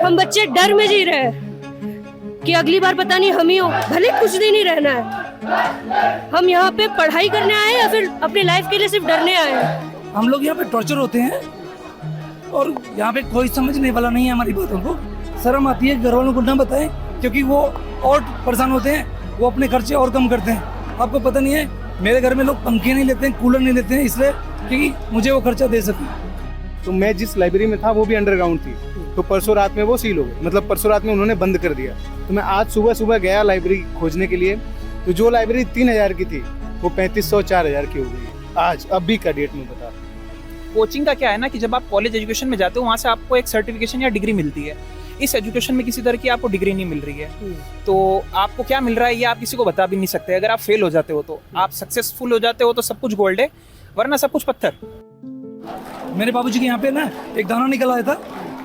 हम बच्चे डर में जी रहे हैं कि अगली बार पता नहीं हम ही हो, भले कुछ दिन ही रहना है। हम यहाँ पे पढ़ाई करने आए हैं या फिर अपनी लाइफ के लिए सिर्फ डरने आए हैं? हम लोग यहाँ पे टॉर्चर होते हैं और यहाँ पे कोई समझने वाला नहीं है हमारी बातों को। शर्म आती है घर वालों को ना बताएं, क्योंकि वो और परेशान होते हैं, वो अपने खर्चे और कम करते हैं। आपको पता नहीं है, मेरे घर में लोग पंखे नहीं लेते हैं, कूलर नहीं लेते हैं, इसलिए क्योंकि मुझे वो खर्चा दे सकें। तो मैं जिस लाइब्रेरी में था वो भी अंडरग्राउंड थी, तो परसों रात में वो सील हो गई, मतलब परसों रात में उन्होंने बंद कर दिया। तो मैं आज सुबह सुबह गया लाइब्रेरी खोजने के लिए, तो जो लाइब्रेरी 3000 की थी वो 3500 4000 की हो गई आज, अभी का डेट में बता। कोचिंग का क्या है ना कि जब आप कॉलेज एजुकेशन में जाते हो वहाँ से आपको एक सर्टिफिकेशन या डिग्री मिलती है। इस एजुकेशन में किसी तरह की आपको डिग्री नहीं मिल रही है, तो आपको क्या मिल रहा है ये आप किसी को बता भी नहीं सकते। अगर आप फेल हो जाते हो तो आप सक्सेसफुल हो जाते हो तो सब कुछ गोल्ड है, वरना सब कुछ पत्थर। मेरे बाबूजी के यहाँ पे ना एक दाना निकल आया था।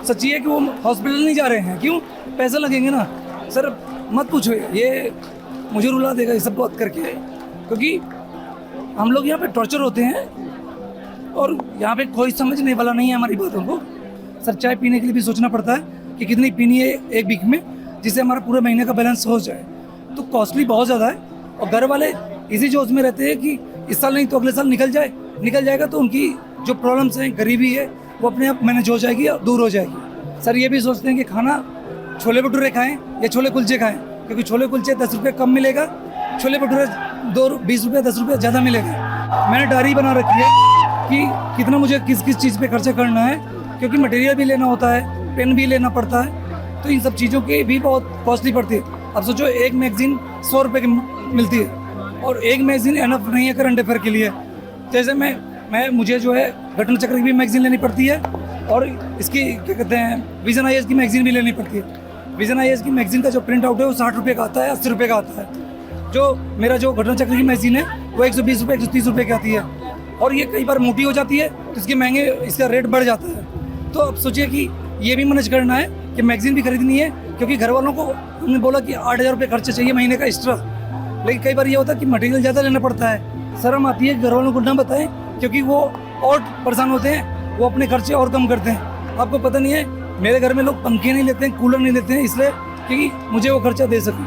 सच्ची है कि वो हॉस्पिटल नहीं जा रहे हैं। क्यों? पैसे लगेंगे ना। सर मत पूछो, ये मुझे रुला देगा ये सब बात करके, क्योंकि हम लोग यहाँ पे टॉर्चर होते हैं और यहाँ पे कोई समझने वाला नहीं है हमारी बातों को। सर चाय पीने के लिए भी सोचना पड़ता है कि कितनी पीनी है एक वीक में, जिससे हमारा पूरे महीने का बैलेंस हो जाए। तो कॉस्टली बहुत ज़्यादा है और घर वाले इसी जोश में रहते हैं कि इस साल नहीं तो अगले साल निकल जाएगा तो उनकी जो प्रॉब्लम्स हैं, गरीबी है, वो अपने आप मैनेज हो जाएगी और दूर हो जाएगी। सर ये भी सोचते हैं कि खाना छोले भटूरे खाएं या छोले कुलचे खाएं, क्योंकि छोले कुलचे 10 रुपये कम मिलेगा, छोले भटूरे 20 रुपये 10 रुपये ज़्यादा मिलेगा। मैंने डायरी बना रखी है कि कितना मुझे किस किस चीज़ पे खर्चा करना है, क्योंकि मटेरियल भी लेना होता है, पेन भी लेना पड़ता है, तो इन सब चीज़ों की भी बहुत कॉस्टली पड़ती है। अब सोचो एक मैगजीन 100 रुपये की मिलती है और एक मैगजीन एनफ नहीं है करंट अफेयर के लिए। जैसे मुझे जो है घटना चक्र की भी मैगजीन लेनी पड़ती है और इसकी क्या कहते हैं विजन IAS की मैगजीन भी लेनी पड़ती है। विजन IAS की मैगजीन का जो प्रिंट आउट है वो 60 रुपये का आता है, 80 रुपये का आता है। जो मेरा जो घटना चक्र की मैगजीन है वो 120 रुपये 130 रुपये की आती है और ये कई बार मोटी हो जाती है तो इसके महंगे इसका रेट बढ़ जाता है। तो अब सोचिए कि ये भी मैनेज करना है कि मैगजीन भी खरीदनी है, क्योंकि घर वालों को हमने बोला कि 8000 रुपये खर्चा चाहिए महीने का एक्स्ट्रा, लेकिन कई बार ये होता है कि मटेरियल ज़्यादा लेना पड़ता है। शर्म आती है घर वालों को ना बताएं, क्योंकि वो और परेशान होते हैं, वो अपने खर्चे और कम करते हैं। आपको पता नहीं है, मेरे घर में लोग पंखे नहीं लेते हैं, कूलर नहीं लेते हैं, इसलिए क्योंकि मुझे वो खर्चा दे सकें।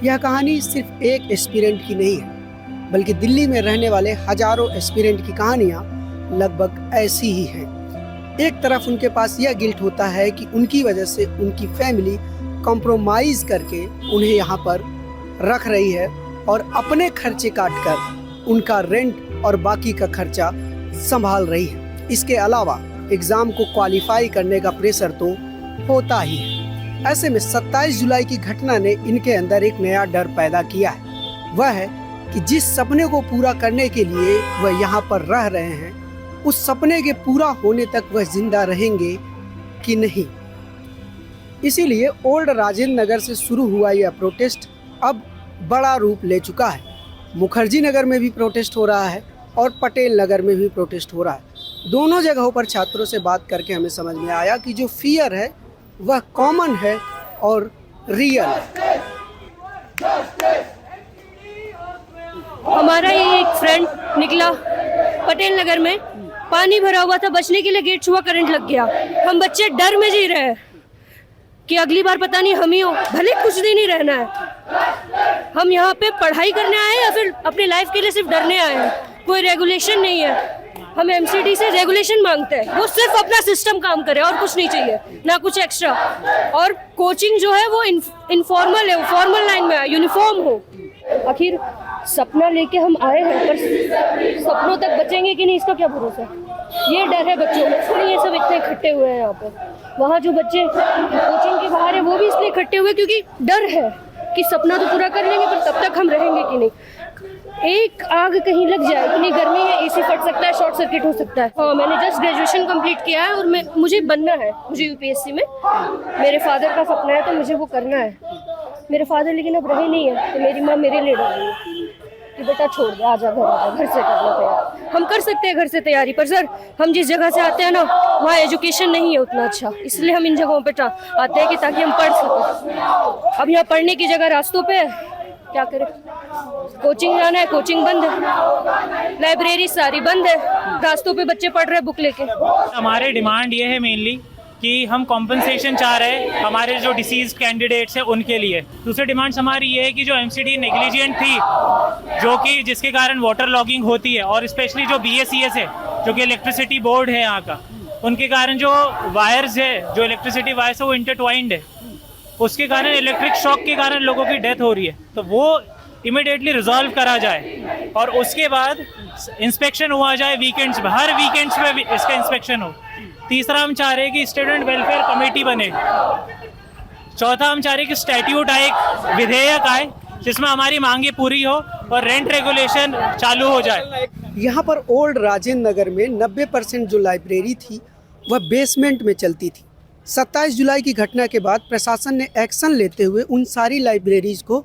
यह कहानी सिर्फ एक एस्पिरेंट की नहीं है, बल्कि दिल्ली में रहने वाले हजारों एस्पिरेंट की कहानियाँ लगभग ऐसी ही हैं। एक तरफ उनके पास यह गिल्ट होता है कि उनकी वजह से उनकी फैमिली कॉम्प्रोमाइज़ करके उन्हें यहाँ पर रख रही है और अपने खर्चे काटकर उनका रेंट और बाकी का खर्चा संभाल रही है। इसके अलावा एग्ज़ाम को क्वालिफाई करने का प्रेशर तो होता ही है। ऐसे में 27 जुलाई की घटना ने इनके अंदर एक नया डर पैदा किया है। वह है कि जिस सपने को पूरा करने के लिए वह यहाँ पर रह रहे हैं, उस सपने के पूरा होने तक वह जिंदा रहेंगे कि नहीं। इसीलिए ओल्ड राजेंद्र नगर से शुरू हुआ यह प्रोटेस्ट अब बड़ा रूप ले चुका है। मुखर्जी नगर में भी प्रोटेस्ट हो रहा है और पटेल नगर में भी प्रोटेस्ट हो रहा है। दोनों जगहों पर छात्रों से बात करके हमें समझ में आया कि जो फियर है वह कॉमन है और रियल है। हमारा ये एक फ्रेंड निकला पटेल नगर में, पानी भरा हुआ था, बचने के लिए गेट छुआ, करंट लग गया। हम बच्चे डर में जी रहे हैं कि अगली बार पता नहीं हम ही हो, भले कुछ दिन ही रहना है। हम यहाँ पे पढ़ाई करने आए या फिर अपनी लाइफ के लिए सिर्फ डरने आए हैं। कोई रेगुलेशन नहीं है। हम MCD से रेगुलेशन मांगते हैं, वो सिर्फ अपना सिस्टम काम करे और कुछ नहीं चाहिए, ना कुछ एक्स्ट्रा। और कोचिंग जो है वो इनफॉर्मल है, फॉर्मल लाइन में यूनिफॉर्म हो। आखिर सपना लेके हम आए हैं, पर सपनों तक बचेंगे कि नहीं इसका क्या भरोसा। ये डर है बच्चों में, इसलिए ये सब इतने इकट्ठे हुए हैं यहाँ पर। वहाँ जो बच्चे कोचिंग के बाहर है वो भी इसलिए इकट्ठे हुए क्योंकि डर है कि सपना तो पूरा कर लेंगे पर तब तक हम रहेंगे कि नहीं। एक आग कहीं लग जाए, इतनी गर्मी है, AC फट सकता है, शॉर्ट सर्किट हो सकता है। हाँ, मैंने जस्ट ग्रेजुएशन कंप्लीट किया है और मुझे बनना है, मुझे UPSC में मेरे फादर का सपना है तो मुझे वो करना है। मेरे फादर लेकिन अब रहे नहीं है, तो मेरी माँ मेरे लिए डर रही है कि बेटा छोड़ दे, आजा घर से करना तैयार। हम कर सकते हैं घर से तैयारी, पर सर हम जिस जगह से आते हैं ना वहाँ एजुकेशन नहीं है उतना अच्छा, इसलिए हम इन जगहों पे आते हैं कि ताकि हम पढ़ सकें। अब यहाँ पढ़ने की जगह रास्तों पे क्या करें। कोचिंग जाना है, कोचिंग बंद है, लाइब्रेरी सारी बंद है, रास्तों पे बच्चे पढ़ रहे हैं बुक लेके। हमारे डिमांड ये है मेनली कि हम कॉम्पनसेशन चाह रहे हैं हमारे जो डिसीज कैंडिडेट्स हैं उनके लिए। दूसरी डिमांड्स हमारी ये है कि जो एमसीडी नेग्लिजेंट थी, जो कि जिसके कारण वाटर लॉगिंग होती है, और स्पेशली जो BSES है जो कि इलेक्ट्रिसिटी बोर्ड है यहाँ का, उनके कारण जो वायर्स है, जो इलेक्ट्रिसिटी वायर्स है वो इंटरट्वाइंड है, उसके कारण इलेक्ट्रिक शॉक के कारण लोगों की डेथ हो रही है। तो वो इमिडिएटली रिजॉल्व करा जाए और उसके बाद इंस्पेक्शन हुआ जाए वीकेंड्स में, हर वीकेंड्स में इसका इंस्पेक्शन हो। तीसरा हम चाह रहे हैं कि स्टूडेंट वेलफेयर कमेटी बने। चौथा हम चाह रहे हैं कि स्टैट्यूट आए, एक विधेयक आए जिसमें हमारी मांगे पूरी हो और रेंट रेगुलेशन चालू हो जाए। यहाँ पर ओल्ड राजेंद्र नगर में 90% जो लाइब्रेरी थी वह बेसमेंट में चलती थी। 27 जुलाई की घटना के बाद प्रशासन ने एक्शन लेते हुए उन सारी लाइब्रेरीज को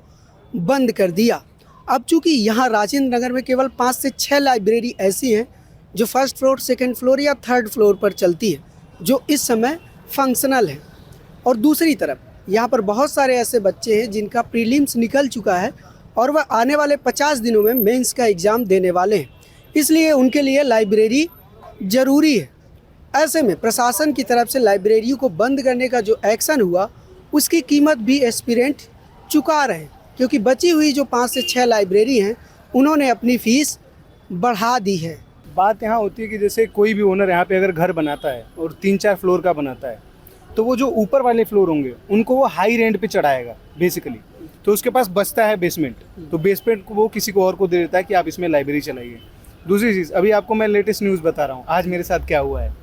बंद कर दिया। अब चूँकि यहाँ राजेंद्र नगर में केवल 5 से 6 लाइब्रेरी ऐसी हैं जो फर्स्ट फ्लोर, सेकंड फ्लोर या थर्ड फ्लोर पर चलती है, जो इस समय फंक्शनल है। और दूसरी तरफ यहाँ पर बहुत सारे ऐसे बच्चे हैं जिनका प्रीलिम्स निकल चुका है और वह आने वाले 50 दिनों में मेंस का एग्ज़ाम देने वाले हैं, इसलिए उनके लिए लाइब्रेरी ज़रूरी है। ऐसे में प्रशासन की तरफ से लाइब्रेरियों को बंद करने का जो एक्शन हुआ उसकी कीमत भी एस्पिरेंट चुका रहे हैं, क्योंकि बची हुई जो 5 से 6 लाइब्रेरी हैं उन्होंने अपनी फ़ीस बढ़ा दी है। बात यहाँ होती है कि जैसे कोई भी ओनर यहाँ पे अगर घर बनाता है और 3-4 फ्लोर का बनाता है, तो वो जो ऊपर वाले फ्लोर होंगे उनको वो हाई रेंट पे चढ़ाएगा बेसिकली, तो उसके पास बचता है बेसमेंट, तो बेसमेंट को वो किसी को और को दे देता है कि आप इसमें लाइब्रेरी चलाइए। दूसरी चीज़, अभी आपको मैं लेटेस्ट न्यूज़ बता रहा हूँ, आज मेरे साथ क्या हुआ है।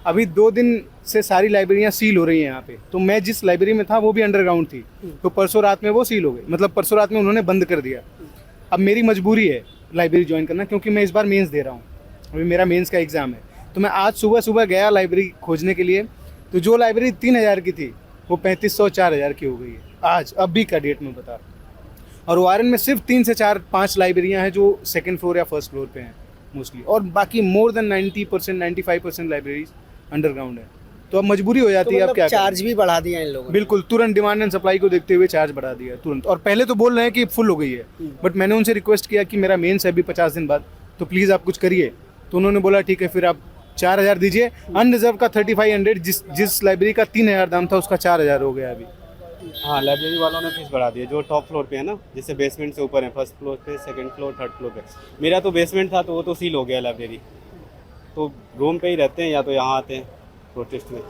अभी 2 दिन से सारी लाइब्रेरियाँ सील हो रही हैं यहाँ पे, तो मैं जिस लाइब्रेरी में था वो भी अंडरग्राउंड थी, तो परसों रात में वो सील हो गई, मतलब परसों रात में उन्होंने बंद कर दिया। अब मेरी मजबूरी है लाइब्रेरी ज्वाइन करना, क्योंकि मैं इस बार मेंस दे रहा हूँ, अभी मेरा मेंस का एग्ज़ाम है। तो मैं आज सुबह गया लाइब्रेरी खोजने के लिए, तो जो लाइब्रेरी 3000 की थी वो 3500-4000 की हो गई है आज, अभी का डेट में बता। और वारन में सिर्फ 3 से 4-5 लाइब्रेरियाँ हैं जो सेकंड फ्लोर या फर्स्ट फ्लोर पे हैं मोस्टली, और बाकी मोर देन 90% 95% लाइब्रेरीज अंडरग्राउंड है। तो अब मजबूरी हो जाती है, अब क्या चार्ज भी बढ़ा दिया इन लोगों ने। बिल्कुल, तुरंत डिमांड एंड सप्लाई को देखते हुए चार्ज बढ़ा दिया तुरंत। और पहले तो बोल रहे हैं कि फुल हो गई है, बट मैंने उनसे रिक्वेस्ट किया कि मेरा मेंस है अभी 50 दिन बाद, तो प्लीज़ आप कुछ करिए। तो उन्होंने बोला ठीक है, फिर आप 4000 दीजिए। अनरिजर्व का 3500, जिस लाइब्रेरी का 3000 दाम था उसका 4000 हो गया अभी। हाँ, लाइब्रेरी वालों ने फीस बढ़ा दी है, जो टॉप फ्लोर पे है ना, जैसे बेसमेंट से ऊपर है, फर्स्ट फ्लोर पे, सेकंड फ्लोर, थर्ड फ्लोर पे। मेरा तो बेसमेंट था तो वो तो सील हो गया लाइब्रेरी, तो रूम पे ही रहते हैं या तो यहाँ आते हैं प्रोटेस्ट में।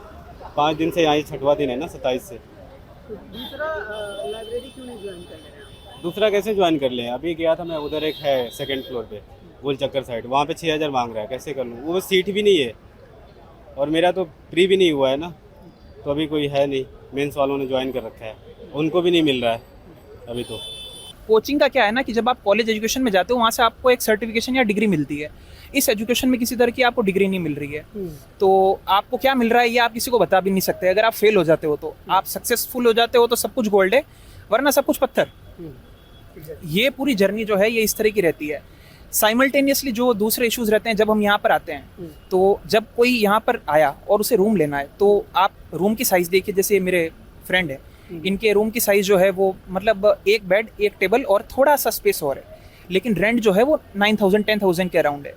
5 दिन से यहाँ 6वां दिन है ना, 27 से। दूसरा लाइब्रेरी क्यों नहीं ज्वाइन कर रहे हैं? दूसरा कैसे ज्वाइन कर लें? अभी गया था मैं उधर, एक है सेकंड फ्लोर पे गोल चक्कर साइड, वहाँ पे 6000 मांग रहा है, कैसे कर लूँ? वो सीट भी नहीं है और मेरा तो प्री भी नहीं हुआ है ना, तो अभी कोई है नहीं। मेंस वालों ने ज्वाइन कर रखा है, उनको भी नहीं मिल रहा है अभी। तो कोचिंग का क्या है ना कि जब आप कॉलेज एजुकेशन में जाते हो वहाँ से आपको एक सर्टिफिकेशन या डिग्री मिलती है। इस एजुकेशन में किसी तरह की आपको डिग्री नहीं मिल रही है, तो आपको क्या मिल रहा है ये आप किसी को बता भी नहीं सकते। अगर आप फेल हो जाते हो तो आप सक्सेसफुल हो जाते हो तो सब कुछ गोल्ड है, वरना सब कुछ पत्थर। ये पूरी जर्नी जो है ये इस तरह की रहती है। साइमल्टेनियसली जो दूसरे इश्यूज रहते हैं, जब हम यहाँ पर आते हैं तो जब कोई यहाँ पर आया और उसे रूम लेना है, तो आप रूम की साइज़ देखिए। जैसे मेरे फ्रेंड है, इनके रूम की साइज़ जो है वो मतलब एक बेड, एक टेबल और थोड़ा सा स्पेस और है, लेकिन रेंट जो है वो 9000-10,000 के अराउंड है।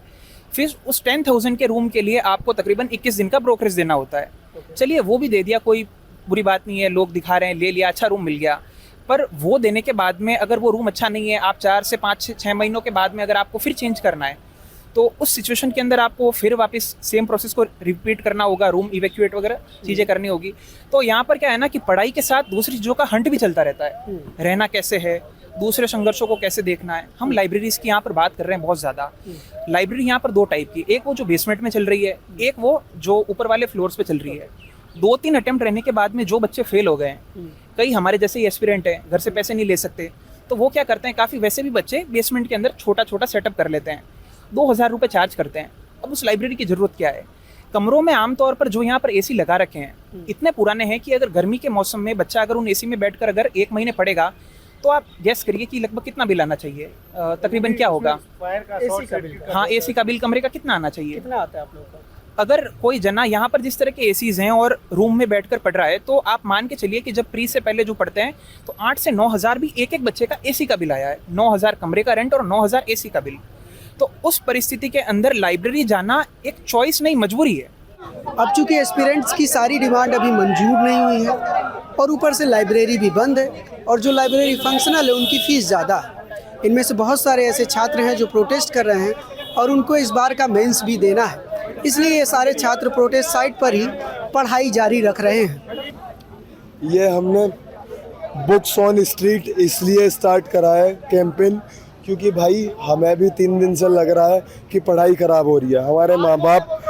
फिर उस 10,000 के रूम के लिए आपको तकरीबन 21 दिन का ब्रोकरेज देना होता है। चलिए वो भी दे दिया, कोई बुरी बात नहीं है, लोग दिखा रहे हैं, ले लिया, अच्छा रूम मिल गया। पर वो देने के बाद में अगर वो रूम अच्छा नहीं है, आप 4 से 5-6 महीनों के बाद में अगर आपको फिर चेंज करना है, तो उस सिचुएशन के अंदर आपको फिर वापस सेम प्रोसेस को रिपीट करना होगा, रूम इवैक्यूएट वगैरह चीज़ें करनी होगी। तो यहाँ पर क्या है ना कि पढ़ाई के साथ दूसरी चीज़ों का हंट भी चलता रहता है। रहना कैसे है, दूसरे संघर्षों को कैसे देखना है। हम लाइब्रेरीज की यहाँ पर बात कर रहे हैं बहुत ज़्यादा। लाइब्रेरी यहाँ पर 2 टाइप की, एक वो जो बेसमेंट में चल रही है, एक वो जो ऊपर वाले फ्लोर्स पे चल रही है। 2-3 अटेम्प्ट रहने के बाद में जो बच्चे फेल हो गए हैं, कई हमारे जैसे ही एस्पिरेंट हैं, घर से पैसे नहीं ले सकते, तो वो क्या करते हैं, काफ़ी वैसे भी बच्चे बेसमेंट के अंदर छोटा छोटा सेटअप कर लेते हैं, 2000 रुपये चार्ज करते हैं। अब उस लाइब्रेरी की ज़रूरत क्या है? कमरों में आमतौर पर जो यहाँ पर एसी लगा रखे हैं इतने पुराने हैं कि अगर गर्मी के मौसम में बच्चा अगर उन एसी में बैठकर अगर 1 महीने पढ़ेगा, तो आप गैस करिए कि लगभग कितना बिल आना चाहिए, तकरीबन क्या होगा? हाँ, एसी का बिल कमरे का कितना आना चाहिए? कितना आता है आप लोगों का? अगर कोई जना यहाँ पर जिस तरह के एसीज हैं और रूम में बैठकर पढ़ रहा है, तो आप मान के चलिए कि जब प्री से पहले जो पढ़ते हैं तो 8 से 9,000 भी एक बच्चे का एसी का बिल आया है। 9,000 कमरे का रेंट और 9,000 एसी का बिल। तो उस परिस्थिति के अंदर लाइब्रेरी जाना एक चॉइस नहीं, मजबूरी है। अब चूंकि एस्पिरेंट्स की सारी डिमांड अभी मंजूर नहीं हुई है और ऊपर से लाइब्रेरी भी बंद है और जो लाइब्रेरी फंक्शनल है उनकी फ़ीस ज़्यादा है। इनमें से बहुत सारे ऐसे छात्र हैं जो प्रोटेस्ट कर रहे हैं और उनको इस बार का मेंस भी देना है, इसलिए ये सारे छात्र प्रोटेस्ट साइट पर ही पढ़ाई जारी रख रहे हैं। ये हमने बुक्स ऑन स्ट्रीट इसलिए स्टार्ट करा है कैंपेन, क्योंकि भाई हमें भी 3 दिन से लग रहा है कि पढ़ाई ख़राब हो रही है। हमारे माँ बाप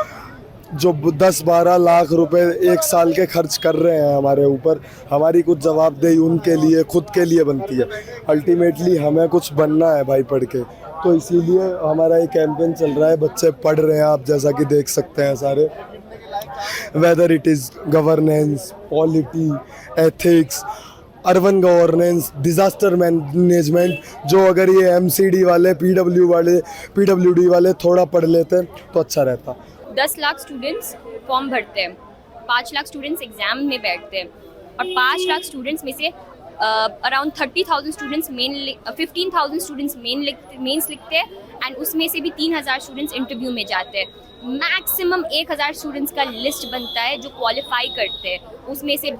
जो 10-12 लाख रुपए एक साल के खर्च कर रहे हैं हमारे ऊपर, हमारी कुछ जवाबदेही उनके लिए खुद के लिए बनती है। अल्टीमेटली हमें कुछ बनना है भाई पढ़ के, तो इसीलिए हमारा ये कैंपेन चल रहा है। बच्चे पढ़ रहे हैं, आप जैसा कि देख सकते हैं सारे, whether it is governance, polity, ethics, urban governance, disaster management, जो अगर ये MCD वाले PWD वाले थोड़ा पढ़ लेते तो अच्छा रहता। 10 लाख स्टूडेंट्स फॉर्म भरते हैं, 5 लाख स्टूडेंट्स एग्ज़ाम में बैठते हैं और 5 लाख स्टूडेंट्स में से अराउंड 30,000 स्टूडेंट्स 15,000 स्टूडेंट्स मेंस लिखते हैं एंड उसमें से भी 3,000 स्टूडेंट्स इंटरव्यू में जाते हैं। मैक्सिमम 1,000 स्टूडेंट्स का लिस्ट बनता है जो क्वालिफाई करते हैं, उसमें से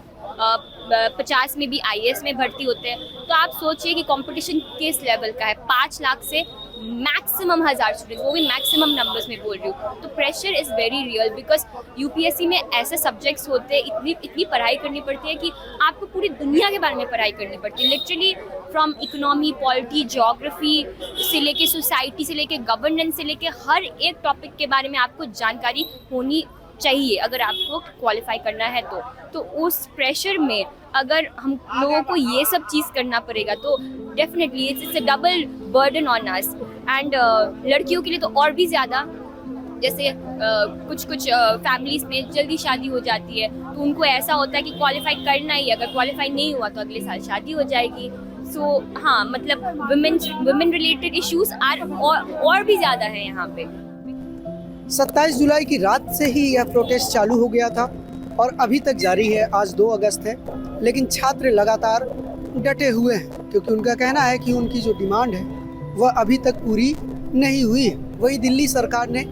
50 में भी IAS में भर्ती होते हैं। तो आप सोचिए कि कंपटीशन किस लेवल का है। 5 लाख से मैक्सिमम 1,000 स्टूडेंट्स, वो भी मैक्सिमम नंबर्स में बोल रही हूँ। तो pressure is very real because UPSC में ऐसे सब्जेक्ट्स होते हैं, इतनी पढ़ाई करनी पड़ती है कि आपको पूरी दुनिया के बारे में पढ़ाई करनी पड़ती है। Literally from economy, polity, geography से लेके सोसाइटी से लेके गवर्नेंस से लेके हर एक टॉपिक के बारे में आपको जानकारी होनी चाहिए अगर आपको क्वालिफाई करना है तो उस प्रेशर में अगर हम लोगों को ये सब चीज़ करना पड़ेगा तो definitely it's a double burden on us and लड़कियों के लिए तो और भी ज़्यादा। जैसे कुछ फैमिलीज में जल्दी शादी हो जाती है तो उनको ऐसा होता है कि क्वालिफाई करना ही, अगर क्वालिफाई नहीं हुआ तो अगले साल शादी हो जाएगी। सो हाँ, मतलब वुमेन रिलेटेड इश्यूज और भी ज़्यादा है यहाँ पे। 27 जुलाई की रात से ही यह प्रोटेस्ट चालू हो गया था और अभी तक जारी है। आज 2 अगस्त है, लेकिन छात्र लगातार डटे हुए हैं क्योंकि उनका कहना है कि उनकी जो डिमांड है वह अभी तक पूरी नहीं हुई है। वही दिल्ली सरकार ने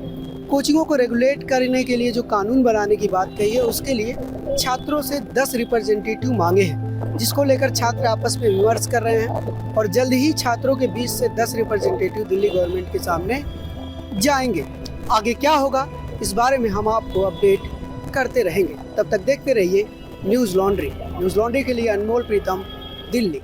कोचिंगों को रेगुलेट करने के लिए जो कानून बनाने की बात कही है, उसके लिए छात्रों से 10 रिप्रेजेंटेटिव मांगे हैं, जिसको लेकर छात्र आपस में विमर्श कर रहे हैं और जल्द ही छात्रों के बीच से 10 रिप्रेजेंटेटिव दिल्ली गवर्नमेंट के सामने जाएंगे। आगे क्या होगा इस बारे में हम आपको अपडेट करते रहेंगे। तब तक देखते रहिए न्यूज़ लॉन्ड्री के लिए अनमोल प्रीतम, दिल्ली।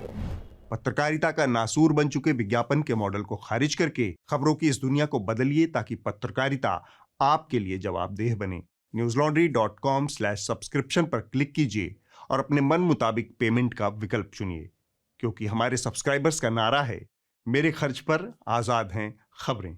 पत्रकारिता का नासूर बन चुके विज्ञापन के मॉडल को खारिज करके खबरों की इस दुनिया को बदलिए ताकि पत्रकारिता आपके लिए जवाबदेह बने। newslaundry.com/subscription पर क्लिक कीजिए और अपने मन मुताबिक पेमेंट का विकल्प चुनिए, क्योंकि हमारे सब्सक्राइबर्स का नारा है, मेरे खर्च पर आजाद हैं खबरें।